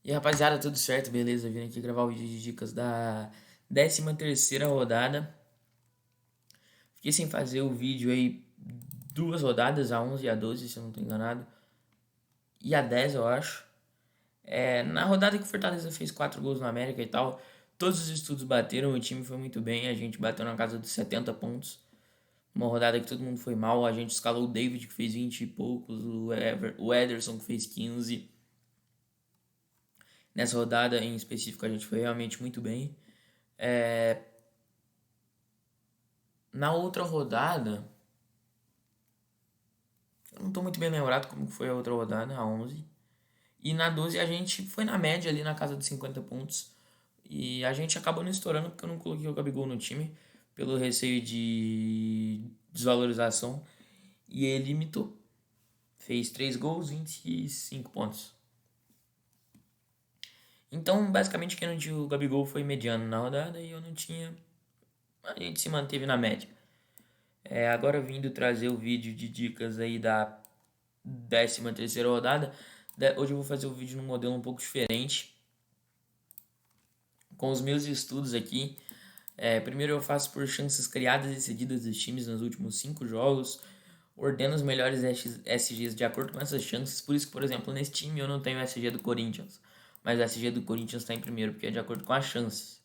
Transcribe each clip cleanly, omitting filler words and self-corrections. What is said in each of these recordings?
E aí, rapaziada, tudo certo? Beleza? Vim aqui gravar o vídeo de dicas da 13ª rodada. Fiquei sem fazer o vídeo aí duas rodadas, a 11 e a 12, se eu não tô enganado. E a 10, eu acho. Na rodada que o Fortaleza fez 4 gols no América e tal, todos os estudos bateram, o time foi muito bem, a gente bateu na casa dos 70 pontos. Uma rodada que todo mundo foi mal, a gente escalou o David, que fez 20 e poucos, o Ederson, que fez 15. Nessa rodada em específico, a gente foi realmente muito bem. É, Na outra rodada, eu não tô muito bem lembrado como foi a outra rodada, a 11. E na 12 a gente foi na média ali na casa dos 50 pontos. E a gente acabou não estourando porque eu não coloquei o Gabigol no time, pelo receio de desvalorização. E ele imitou. Fez 3 gols, 25 pontos. Então, basicamente, quem não tinha o Gabigol foi mediano na rodada e eu não tinha. A gente se manteve na média. Agora vindo trazer o vídeo de dicas aí da 13ª rodada. Hoje eu vou fazer o vídeo num modelo um pouco diferente, com os meus estudos aqui. Primeiro eu faço por chances criadas e cedidas dos times nos últimos 5 jogos. Ordeno os melhores SGs de acordo com essas chances. Por isso que, por exemplo, nesse time eu não tenho o SG do Corinthians. Mas o SG do Corinthians está em primeiro, porque é de acordo com as chances.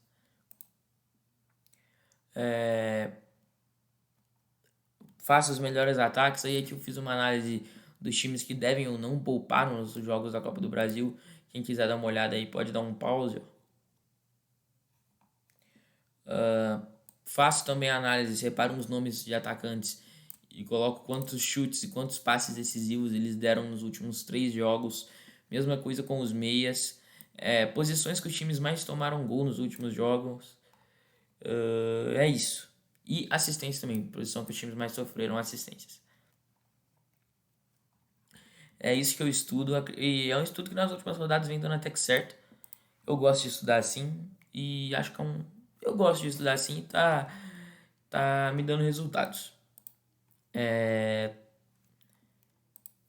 Faço os melhores ataques. Aí aqui eu fiz uma análise dos times que devem ou não poupar nos jogos da Copa do Brasil. Quem quiser dar uma olhada aí pode dar um pause. Faço também a análise, separo uns nomes de atacantes e coloco quantos chutes e quantos passes decisivos eles deram nos últimos 3 jogos. Mesma coisa com os meias. Posições que os times mais tomaram gol nos últimos jogos. É isso. E assistência também, posição que os times mais sofreram assistências. É isso que eu estudo, e é um estudo que nas últimas rodadas vem dando até que certo. Eu gosto de estudar assim, e acho que eu gosto de estudar assim e tá me dando resultados.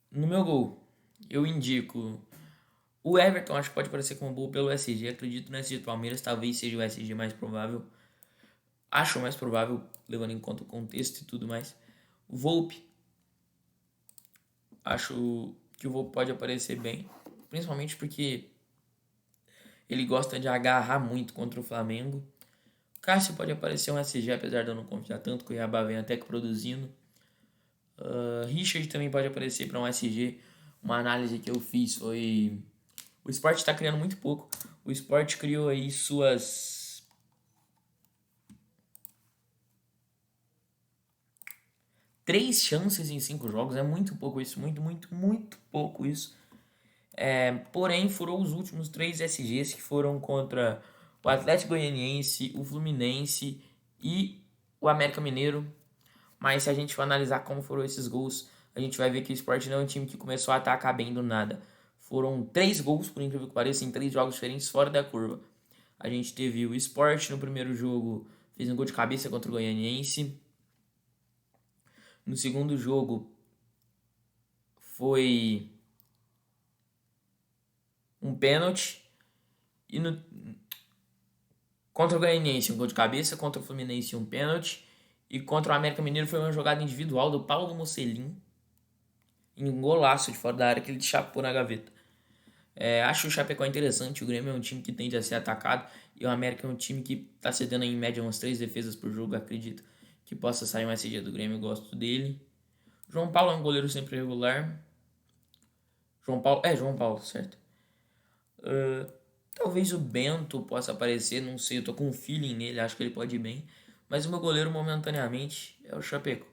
No meu gol, eu indico o Everton, acho que pode parecer como boa pelo SG. Acredito no SG do Palmeiras, talvez seja o SG mais provável. Acho mais provável, levando em conta o contexto e tudo mais. O Volpe, acho que o Volpe pode aparecer bem, principalmente porque ele gosta de agarrar muito contra o Flamengo. Cássio pode aparecer um SG, apesar de eu não confiar tanto, que o Cuiabá vem até que produzindo. Richard também pode aparecer para um SG. Uma análise que eu fiz foi: o Sport está criando muito pouco. O Sport criou aí suas 3 chances em 5 jogos. É muito pouco isso, muito, muito, muito pouco isso. Porém, furou os últimos 3 SGs que foram contra o Atlético Goianiense, o Fluminense e o América Mineiro. Mas se a gente for analisar como foram esses gols, a gente vai ver que o Sport não é um time que começou a atacar bem do nada. Foram 3 gols, por incrível que pareça, em 3 jogos diferentes fora da curva. A gente teve o Sport no primeiro jogo, fez um gol de cabeça contra o Goianiense. No segundo jogo foi um pênalti. E contra o Goianiense um gol de cabeça, contra o Fluminense um pênalti. E contra o América Mineiro foi uma jogada individual do Paulo Mocelin, em um golaço de fora da área que ele chapou na gaveta. Acho o Chapecó interessante. O Grêmio é um time que tende a ser atacado e o América é um time que está cedendo em média umas 3 defesas por jogo. Acredito que possa sair um SG do Grêmio. Eu gosto dele. João Paulo é um goleiro sempre regular. João Paulo, certo. Talvez o Bento possa aparecer, não sei, eu tô com um feeling nele, acho que ele pode ir bem. Mas o meu goleiro momentaneamente é o Chapecó.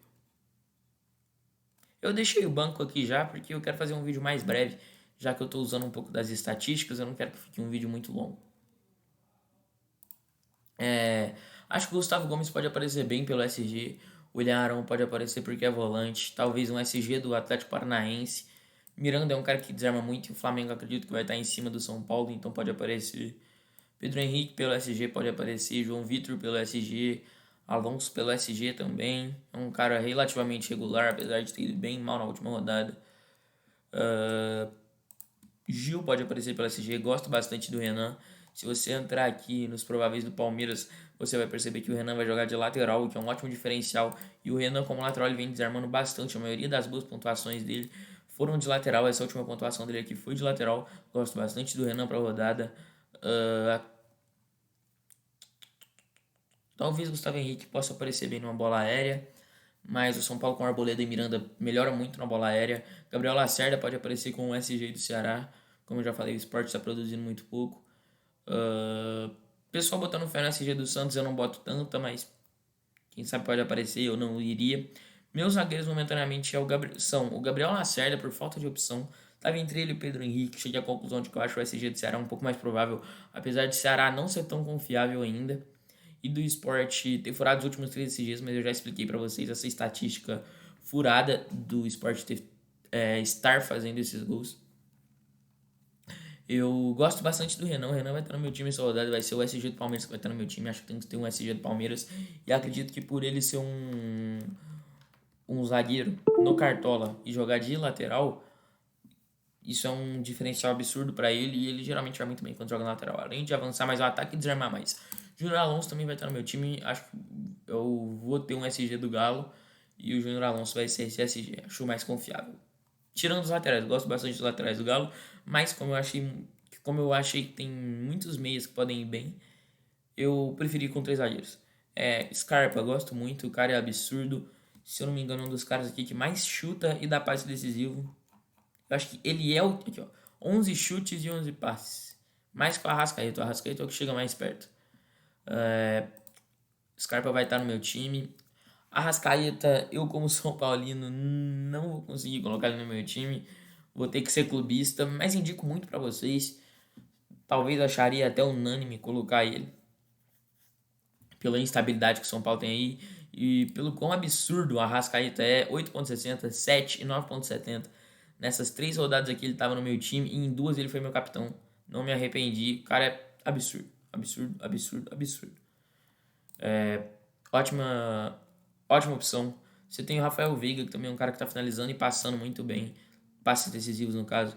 Eu deixei o banco aqui já porque eu quero fazer um vídeo mais breve, já que eu tô usando um pouco das estatísticas, eu não quero que fique um vídeo muito longo. Acho que o Gustavo Gomes pode aparecer bem pelo SG. O William Arão pode aparecer porque é volante. Talvez um SG do Atlético Paranaense. Miranda é um cara que desarma muito e o Flamengo acredito que vai estar em cima do São Paulo, então pode aparecer. Pedro Henrique pelo SG pode aparecer. João Vitor pelo SG. Alonso pelo SG também. É um cara relativamente regular, apesar de ter ido bem mal na última rodada. Gil pode aparecer pela SG, gosto bastante do Renan. Se você entrar aqui nos prováveis do Palmeiras, você vai perceber que o Renan vai jogar de lateral, o que é um ótimo diferencial. E o Renan, como lateral, ele vem desarmando bastante. A maioria das boas pontuações dele foram de lateral. Essa última pontuação dele aqui foi de lateral. Gosto bastante do Renan para a rodada. Uh, Talvez o Gustavo Henrique possa aparecer bem numa bola aérea, mas o São Paulo com Arboleda e Miranda melhora muito na bola aérea. Gabriel Lacerda pode aparecer com o SG do Ceará. Como eu já falei, o esporte está produzindo muito pouco. Pessoal botando fé no SG do Santos, eu não boto tanta, mas quem sabe pode aparecer, eu não iria. Meus zagueiros momentaneamente são o Gabriel Lacerda, por falta de opção. Estava entre ele e o Pedro Henrique. Cheguei à conclusão de que eu acho o SG do Ceará um pouco mais provável, apesar de Ceará não ser tão confiável ainda. E do esporte ter furado os últimos 3 SGs, mas eu já expliquei para vocês essa estatística furada do esporte estar fazendo esses gols. Eu gosto bastante do Renan. O Renan vai estar no meu time essa rodada. Vai ser o SG do Palmeiras que vai estar no meu time. Acho que tem que ter um SG do Palmeiras. E acredito que por ele ser um zagueiro no Cartola e jogar de lateral, isso é um diferencial absurdo para ele. E ele geralmente vai muito bem quando joga na lateral. Além de avançar mais o ataque e desarmar mais. Júnior Alonso também vai estar no meu time. Acho que eu vou ter um SG do Galo. E o Júnior Alonso vai ser esse SG. Acho mais confiável. Tirando os laterais, eu gosto bastante dos laterais do Galo, mas como eu achei que tem muitos meias que podem ir bem, eu preferi com 3 zagueiros. Scarpa, eu gosto muito, o cara é absurdo. Se eu não me engano, um dos caras aqui que mais chuta e dá passe decisivo. Eu acho que ele é o. Aqui, ó, 11 chutes e 11 passes. Mais que o Arrascaeta. O Arrascaeta é o que chega mais perto. Scarpa vai estar no meu time. Arrascaeta, eu como São Paulino, não vou conseguir colocar ele no meu time. Vou ter que ser clubista, mas indico muito para vocês. Talvez acharia até unânime colocar ele. Pela instabilidade que o São Paulo tem aí. E pelo quão absurdo o Arrascaeta é. 8.60, 7 e 9.70. Nessas 3 rodadas aqui ele estava no meu time. E em 2 ele foi meu capitão. Não me arrependi. O cara é absurdo. Absurdo, absurdo, absurdo. Ótima, ótima opção. Você tem o Rafael Veiga, que também é um cara que está finalizando e passando muito bem. Passes decisivos, no caso.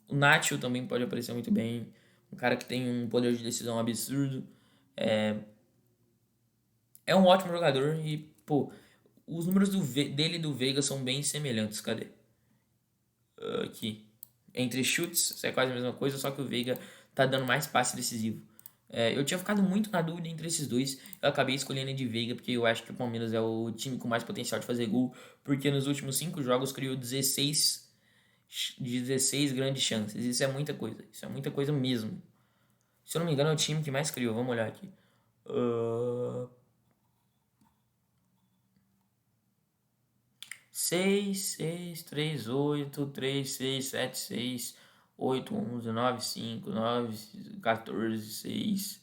O Nacho também pode aparecer muito bem. Um cara que tem um poder de decisão absurdo. É um ótimo jogador e, pô, os números dele e do Veiga são bem semelhantes. Cadê? Aqui. Entre chutes, é quase a mesma coisa, só que o Veiga tá dando mais passe decisivo. Eu tinha ficado muito na dúvida entre esses dois. Eu acabei escolhendo de Veiga porque eu acho que o Palmeiras é o time com mais potencial de fazer gol. Porque nos últimos 5 jogos criou 16 grandes chances. Isso é muita coisa. Isso é muita coisa mesmo. Se eu não me engano, é o time que mais criou. Vamos olhar aqui. 6, 6, 3, 8, 3, 6, 7, 6, 8, 11, 9, 5, 9, 14, 6,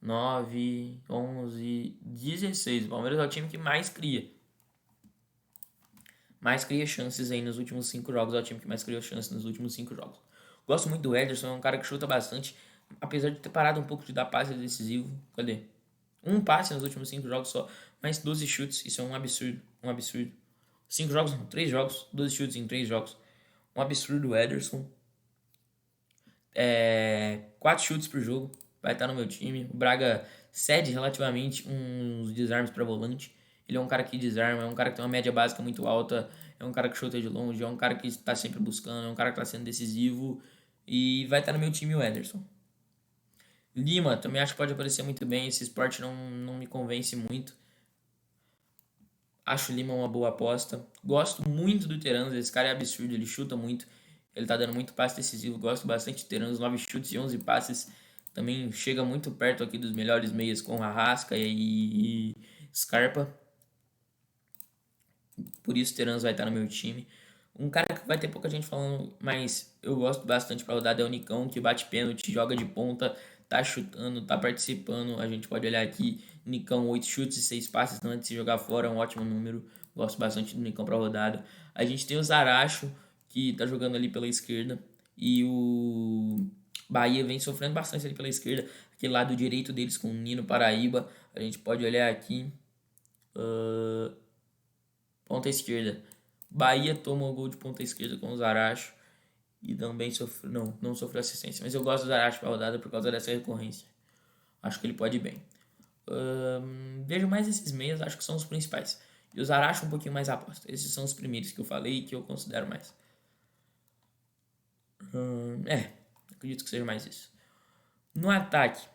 9, 11, 16. O Palmeiras é o time que mais cria. Mais cria chances aí nos últimos 5 jogos. É o time que mais criou chances nos últimos 5 jogos. Gosto muito do Ederson, é um cara que chuta bastante. Apesar de ter parado um pouco de dar passe decisivo. Cadê? Um passe nos últimos 5 jogos só. Mais 12 chutes. Isso é um absurdo. Um absurdo. 5 jogos não, 3 jogos. 12 chutes em 3 jogos. Um absurdo o Ederson. 4 chutes por jogo. Vai estar no meu time. O Braga cede relativamente uns desarmes para volante. Ele é um cara que desarma, é um cara que tem uma média básica muito alta, é um cara que chuta de longe, é um cara que está sempre buscando, é um cara que está sendo decisivo. E vai estar no meu time o Ederson. Lima, também acho que pode aparecer muito bem. Esse esporte não me convence muito. Acho o Lima uma boa aposta. Gosto muito do Teranos, esse cara é absurdo, ele chuta muito. Ele tá dando muito passe decisivo. Gosto bastante do Teranos, 9 chutes e 11 passes. Também chega muito perto aqui dos melhores meias com Arrasca e Scarpa. Por isso o Teranos vai estar no meu time. Um cara que vai ter pouca gente falando, mas eu gosto bastante pra rodada é o Nicão, que bate pênalti, joga de ponta, tá chutando, tá participando. A gente pode olhar aqui, Nicão, 8 chutes e 6 passes antes de jogar fora, é um ótimo número. Gosto bastante do Nicão pra rodada. A gente tem o Zaracho, que tá jogando ali pela esquerda, e o Bahia vem sofrendo bastante ali pela esquerda, aquele lado direito deles com o Nino Paraíba. A gente pode olhar aqui. Ponta esquerda. Bahia toma o gol de ponta esquerda com o Zaracho. e também sofreu, não sofreu assistência. Mas eu gosto do Zaracho pra rodada por causa dessa recorrência. Acho que ele pode ir bem. Vejo mais esses meias, acho que são os principais. E o Zaracho um pouquinho mais aposta. Esses são os primeiros que eu falei e que eu considero mais. Acredito que seja mais isso. No ataque,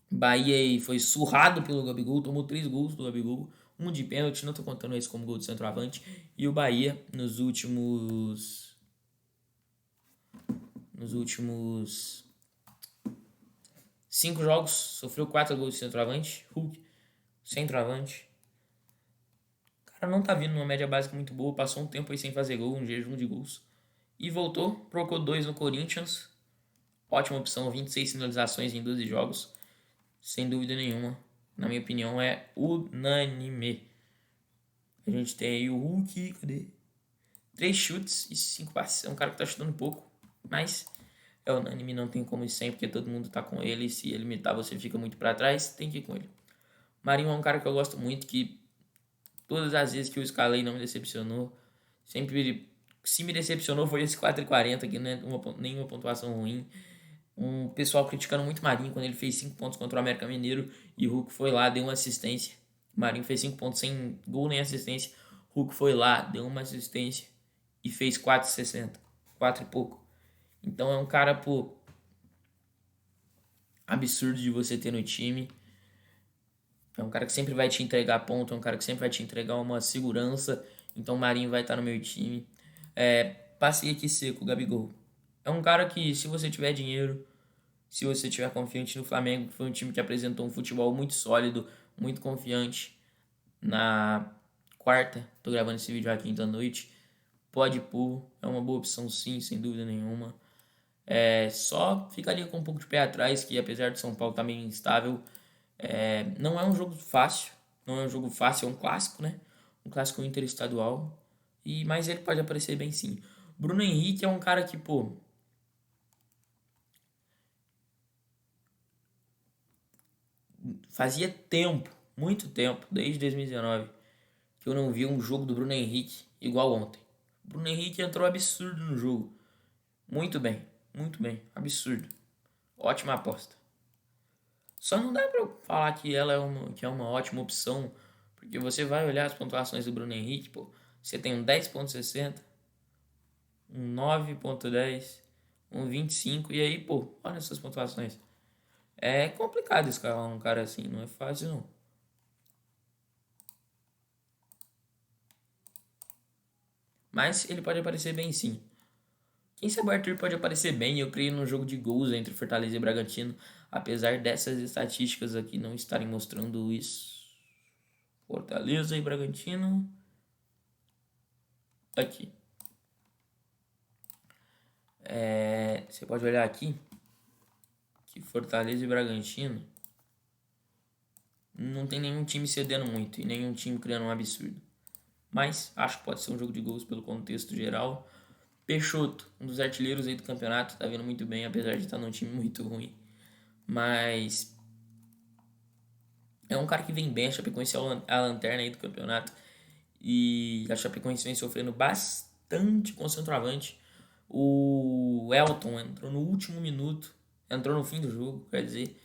Bahia foi surrado pelo Gabigol, tomou 3 gols do Gabigol, um de pênalti, não tô contando esse como gol de centroavante. E o Bahia, nos últimos 5 jogos, sofreu 4 gols de centroavante. Hulk, centroavante. O cara não tá vindo numa média básica muito boa, passou um tempo aí sem fazer gol, um jejum de gols. E voltou, trocou 2 no Corinthians. Ótima opção, 26 finalizações em 12 jogos. Sem dúvida nenhuma. Na minha opinião, é unânime. A gente tem aí o Hulk, cadê? 3 chutes e 5 passes. É um cara que tá chutando pouco, mas é unânime, não tem como ir sem, porque todo mundo tá com ele. Se ele imitar, você fica muito para trás, tem que ir com ele. Marinho é um cara que eu gosto muito, que todas as vezes que eu escalei não me decepcionou. Sempre, se me decepcionou, foi esse 4,40 que não é nenhuma pontuação ruim. Um pessoal criticando muito Marinho quando ele fez 5 pontos contra o América Mineiro e o Hulk foi lá, deu uma assistência. Marinho fez 5 pontos sem gol nem assistência. Hulk foi lá, deu uma assistência e fez 4,60. 4 e pouco. Então é um cara, pô, absurdo de você ter no time. É um cara que sempre vai te entregar ponto, é um cara que sempre vai te entregar uma segurança. Então o Marinho vai estar no meu time. Passei aqui seco, Gabigol. É um cara que, se você tiver dinheiro, se você estiver confiante no Flamengo, que foi um time que apresentou um futebol muito sólido, muito confiante na quarta, tô gravando esse vídeo à quinta-noite, pode pôr, é uma boa opção sim, sem dúvida nenhuma. Só ficaria com um pouco de pé atrás, que apesar de São Paulo estar meio instável, não é um jogo fácil, não é um jogo fácil, é um clássico, né? Um clássico interestadual, mas ele pode aparecer bem sim. Bruno Henrique é um cara que, pô, fazia tempo, muito tempo, desde 2019, que eu não vi um jogo do Bruno Henrique igual ontem. O Bruno Henrique entrou absurdo no jogo. Muito bem, absurdo. Ótima aposta. Só não dá pra eu falar que ela é uma ótima opção, porque você vai olhar as pontuações do Bruno Henrique, pô, você tem um 10,60, um 9,10, um 25, e aí, pô, olha essas pontuações. É complicado escalar um cara assim, não é fácil não. Mas ele pode aparecer bem sim. Quem sabe o Arthur pode aparecer bem, eu creio no jogo de gols entre Fortaleza e Bragantino, apesar dessas estatísticas aqui não estarem mostrando isso. Fortaleza e Bragantino. Aqui. Você pode olhar aqui que Fortaleza e Bragantino não tem nenhum time cedendo muito e nenhum time criando um absurdo. Mas acho que pode ser um jogo de gols pelo contexto geral. Peixoto, um dos artilheiros aí do campeonato, tá vindo muito bem, apesar de estar num time muito ruim. Mas é um cara que vem bem, a Chapecoense é a lanterna aí do campeonato. E a Chapecoense vem sofrendo bastante com o centroavante. O Elton entrou no último minuto, entrou no fim do jogo, quer dizer,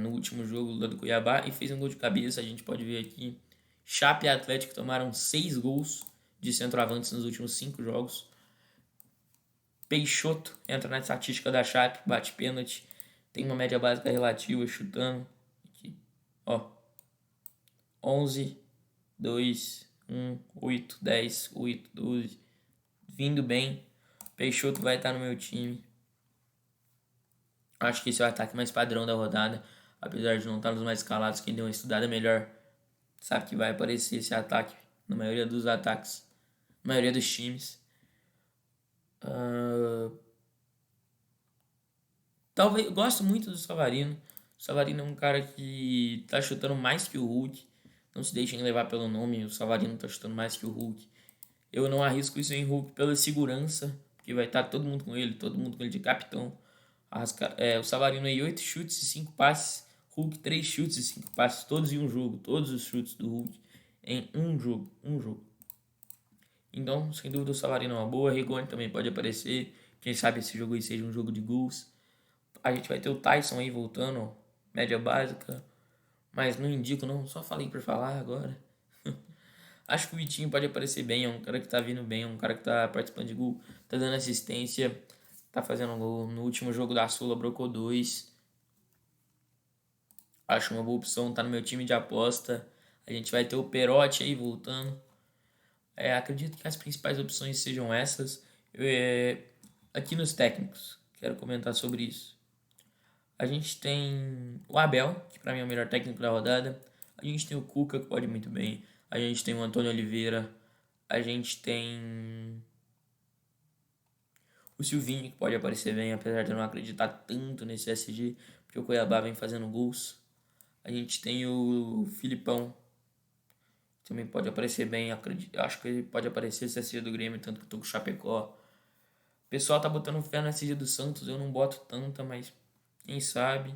no último jogo lá do Cuiabá e fez um gol de cabeça. A gente pode ver aqui. Chape e Atlético tomaram 6 gols de centroavantes nos últimos 5 jogos. Peixoto entra na estatística da Chape, bate pênalti, tem uma média básica relativa chutando. Aqui, ó, 11, 2, 1, 8, 10, 8, 12. Vindo bem. Peixoto vai estar no meu time. Acho que esse é o ataque mais padrão da rodada. Apesar de não estar nos mais escalados, quem deu uma estudada melhor sabe que vai aparecer esse ataque na maioria dos ataques, na maioria dos times. Talvez, eu gosto muito do Savarino. O Savarino é um cara que tá chutando mais que o Hulk. Não se deixem levar pelo nome, o Savarino tá chutando mais que o Hulk. Eu não arrisco isso em Hulk pela segurança, porque vai estar todo mundo com ele de capitão. O Savarino aí 8 chutes e 5 passes. Hulk 3 chutes e 5 passes, todos em um jogo. Todos os chutes do Hulk em um jogo. Então, sem dúvida, o Savarino é uma boa. Rigoni também pode aparecer. Quem sabe esse jogo aí seja um jogo de gols. A gente vai ter o Tyson aí voltando, média básica. Mas não indico, não. Só falei por falar agora. Acho que o Vitinho pode aparecer bem. É um cara que tá vindo bem. É um cara que tá participando de gol. Tá dando assistência. Tá fazendo gol. No último jogo da Sula, brocou 2. Acho uma boa opção. Tá no meu time de aposta. A gente vai ter o Perotti aí voltando. Acredito que as principais opções sejam essas. Aqui nos técnicos, quero comentar sobre isso. A gente tem o Abel, que para mim é o melhor técnico da rodada. A gente tem o Cuca, que pode ir muito bem. A gente tem o Antônio Oliveira. A gente tem o Silvinho, que pode aparecer bem, apesar de eu não acreditar tanto nesse SG, porque o Cuiabá vem fazendo gols. A gente tem o Filipão, que também pode aparecer bem. Acho que ele pode aparecer esse SG do Grêmio, tanto que eu tô com o Chapecó. O pessoal tá botando fé na SG do Santos, eu não boto tanta, mas quem sabe.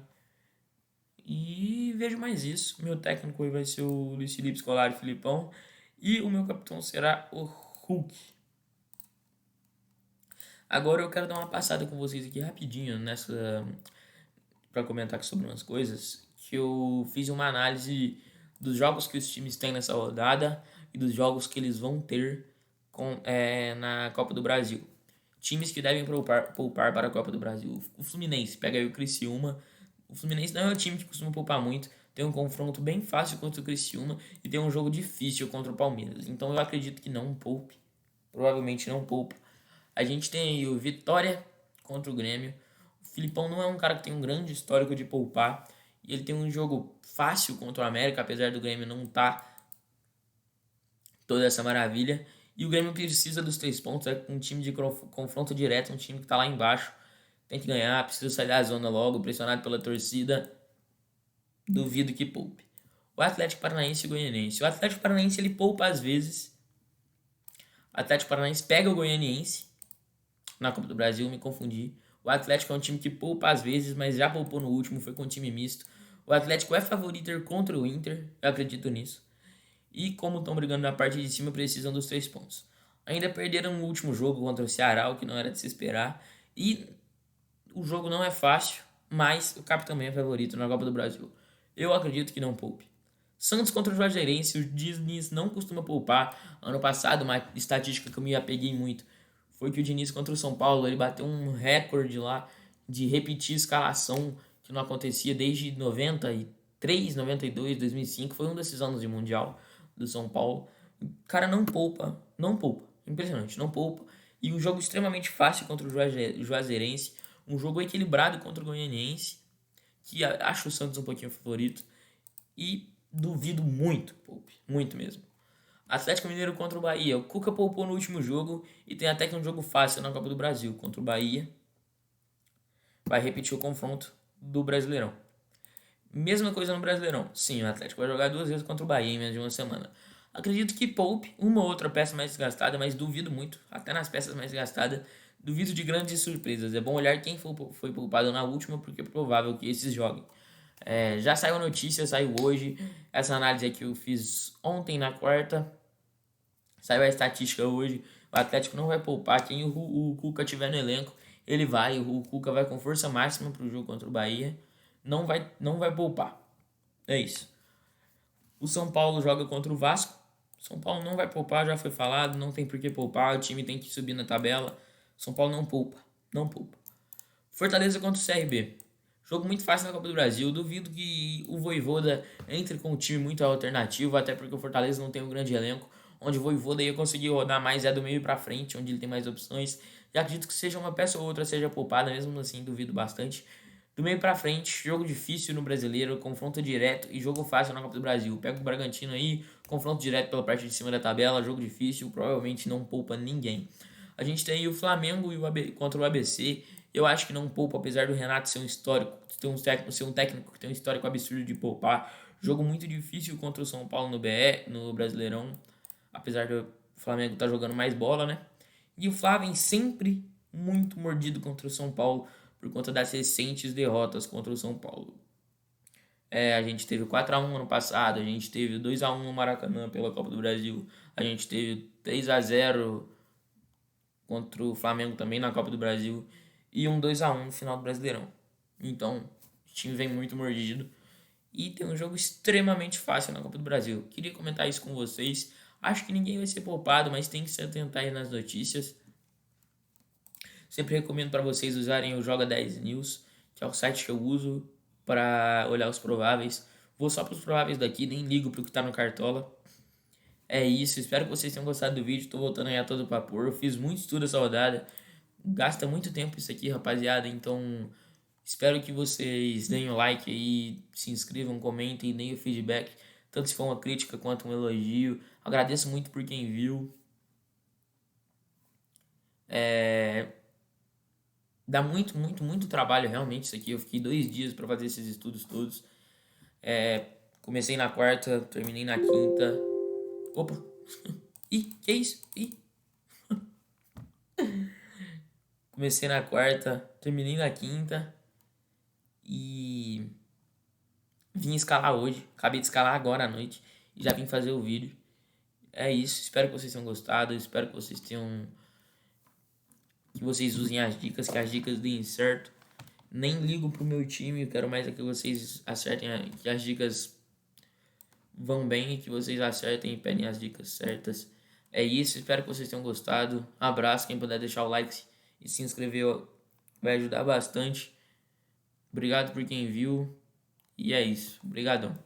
E vejo mais isso. Meu técnico aí vai ser o Luiz Felipe Scolari Filipão. E o meu capitão será o Hulk. Agora eu quero dar uma passada com vocês aqui rapidinho nessa. Pra comentar aqui sobre umas coisas. Que eu fiz uma análise dos jogos que os times têm nessa rodada e dos jogos que eles vão ter na Copa do Brasil. Times que devem poupar para a Copa do Brasil. O Fluminense, pega aí o Criciúma. O Fluminense não é um time que costuma poupar muito. Tem um confronto bem fácil contra o Criciúma e tem um jogo difícil contra o Palmeiras. Então eu acredito que não poupe. Provavelmente não poupa. A gente tem aí o Vitória contra o Grêmio. O Filipão não é um cara que tem um grande histórico de poupar. E ele tem um jogo fácil contra o América, apesar do Grêmio não estar toda essa maravilha. E o Grêmio precisa dos 3 pontos. É um time de confronto direto, um time que está lá embaixo. Tem que ganhar, precisa sair da zona logo, pressionado pela torcida. Duvido que poupe. O Atlético Paranaense e o Goianiense. O Atlético Paranaense ele poupa às vezes. O Atlético Paranaense pega o Goianiense na Copa do Brasil, me confundi. O Atlético é um time que poupa às vezes, mas já poupou no último, foi com um time misto. O Atlético é favorito contra o Inter, eu acredito nisso. E como estão brigando na parte de cima, precisam dos 3 pontos. Ainda perderam no último jogo contra o Ceará, o que não era de se esperar. E o jogo não é fácil, mas o Cap também é favorito na Copa do Brasil. Eu acredito que não poupe. Santos contra o Juazeirense, o Diniz não costuma poupar. Ano passado, uma estatística que eu me apeguei muito foi que o Diniz contra o São Paulo, ele bateu um recorde lá de repetir escalação que não acontecia desde 93, 92, 2005. Foi um desses anos de Mundial do São Paulo. O cara não poupa, não poupa. Impressionante, não poupa. E um jogo extremamente fácil contra o Juazeirense. Um jogo equilibrado contra o Goianiense, que acho o Santos um pouquinho favorito. E duvido muito, poupe, muito mesmo. Atlético Mineiro contra o Bahia. O Cuca poupou no último jogo e tem até que um jogo fácil na Copa do Brasil contra o Bahia. Vai repetir o confronto do Brasileirão. Mesma coisa no Brasileirão. Sim, o Atlético vai jogar 2 vezes contra o Bahia em menos de uma semana. Acredito que poupe uma ou outra peça mais desgastada, mas duvido muito, até nas peças mais desgastadas, duvido de grandes surpresas. É bom olhar quem foi poupado na última, porque é provável que esses joguem. Já saiu a notícia, saiu hoje. Essa análise aqui eu fiz ontem na quarta. Saiu a estatística hoje. O Atlético não vai poupar. Quem o Cuca tiver no elenco, ele vai. O Cuca vai com força máxima pro jogo contra o Bahia. Não vai poupar. É isso. O São Paulo joga contra o Vasco. São Paulo não vai poupar, já foi falado. Não tem por que poupar. O time tem que subir na tabela. São Paulo não poupa. Não poupa. Fortaleza contra o CRB. Jogo muito fácil na Copa do Brasil. Duvido que o Vojvoda entre com um time muito alternativo, até porque o Fortaleza não tem um grande elenco, onde o Vojvoda ia conseguir rodar mais do meio para frente, onde ele tem mais opções. Já acredito que seja uma peça ou outra seja poupada, mesmo assim duvido bastante. Do meio para frente, jogo difícil no Brasileiro, confronto direto e jogo fácil na Copa do Brasil. Pega o Bragantino aí, confronto direto pela parte de cima da tabela, jogo difícil, provavelmente não poupa ninguém. A gente tem aí o Flamengo contra o ABC. Eu acho que não poupa, apesar do Renato ser um histórico, ser um técnico que tem um histórico absurdo de poupar. Jogo muito difícil contra o São Paulo no Brasileirão, apesar do Flamengo estar jogando mais bola, né? E o Flávio sempre muito mordido contra o São Paulo por conta das recentes derrotas contra o São Paulo. A gente teve 4-1 ano passado, a gente teve 2-1 no Maracanã pela Copa do Brasil, a gente teve 3-0 contra o Flamengo também na Copa do Brasil e um 2-1 no final do Brasileirão. Então, o time vem muito mordido e tem um jogo extremamente fácil na Copa do Brasil. Queria comentar isso com vocês. Acho que ninguém vai ser poupado, mas tem que se atentar aí nas notícias. Sempre recomendo para vocês usarem o Joga 10 News, que é o site que eu uso para olhar os prováveis. Vou só para os prováveis daqui, nem ligo para o que está no Cartola. É isso, espero que vocês tenham gostado do vídeo. Tô voltando aí a todo vapor. Eu fiz muito estudo essa rodada. Gasta muito tempo isso aqui, rapaziada. Então, espero que vocês deem o like aí, se inscrevam, comentem, deem o feedback. Tanto se for uma crítica quanto um elogio. Agradeço muito por quem viu. Dá muito, muito, muito trabalho realmente isso aqui. Eu fiquei 2 dias para fazer esses estudos todos. Comecei na quarta, terminei na quinta. Opa! Ih, que isso? Ih! Comecei na quarta, terminei na quinta e vim escalar hoje. Acabei de escalar agora à noite e já vim fazer o vídeo. É isso, espero que vocês tenham gostado, espero que vocês tenham que vocês usem as dicas, que as dicas deem certo. Nem ligo pro meu time, eu quero mais é que vocês acertem, que as dicas vão bem e que vocês acertem e pedem as dicas certas. É isso, espero que vocês tenham gostado. Abraço, quem puder deixar o like e se inscrever vai ajudar bastante. Obrigado por quem viu. E é isso. Obrigadão.